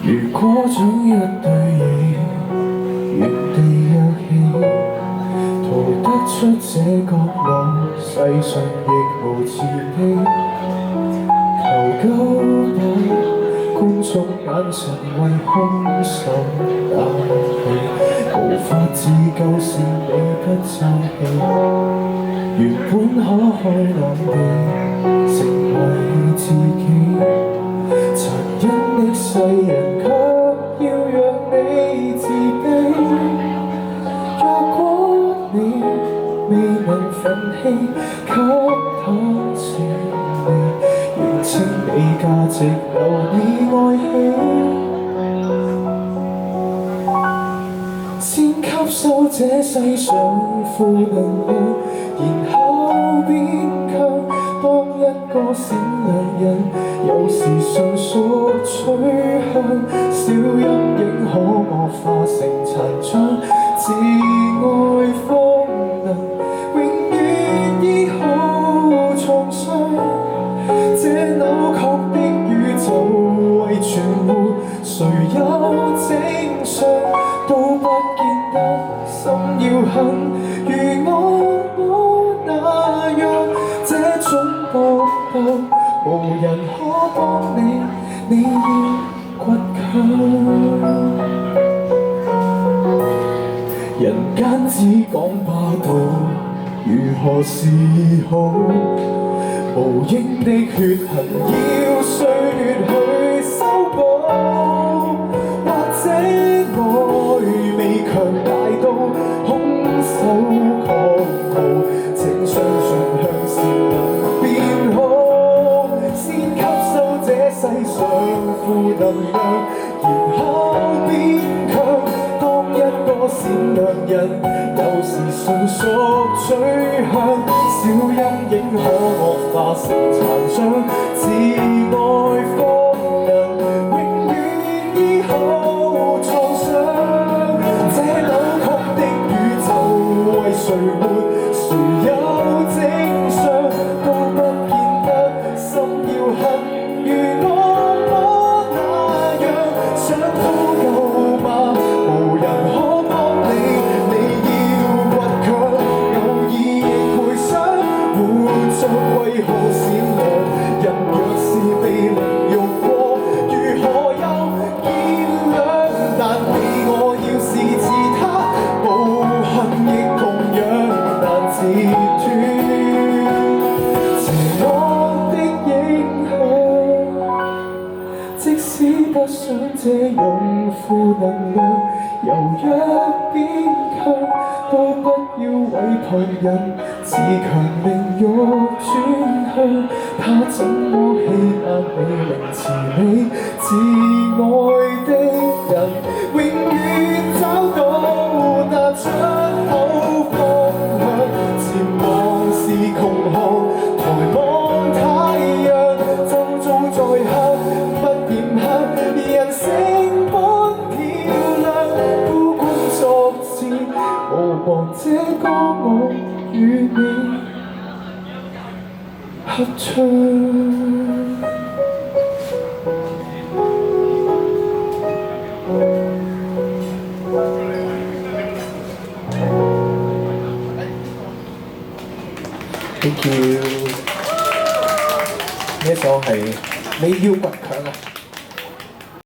如果將一對翼原地躍起，逃得出這角落，世上亦無自己。求救吧，觀眾眼神為兇手打氣，無法自救是你不爭氣。原本可開朗地成為自己，殘忍的世人卻要讓你自卑。若果你未能奮氣，給他勝利，認清你價值，留你愛惜，先吸收這世上負能量，然後變強。當一個善良人，有時純屬取向，小陰影可惡化成殘障，自愛方能永遠醫好創傷。這扭曲的宇宙為存活，誰有正常都不見得心要狠，如我那樣這種搏鬥無人可幫你，你要倔強。人間只講霸道，如何是好？無形的血痕要歲月去修補，或者愛未強大到空手狂傲，請相信向善能變好。先吸收這世上負能量，然後變強。當一個善良人，有時純屬取向，小陰影可惡化成殘障，自愛方能永遠醫好創傷。這扭曲的宇宙為誰活？誰有正常都不見得心要狠，如我那樣想呼救吧，無人可幫你，你要倔強。偶爾亦會想活着為何善良？人若是被凌辱過，如何有見諒？但你我要是自他，無恨亦同樣難自斷。邪惡的影響，即使不想這樣負能量，柔弱變強，都不要為旁人自強凌辱轉向。他怎麼欺壓你，凌遲你？自愛的人永遠找到那出口方向，前往是窮巷，抬望太陽，周遭再黑不嫌黑，人性本漂亮，孤軍作戰，無望這歌我與你合唱。Thank you。呢一首係你要倔強啊！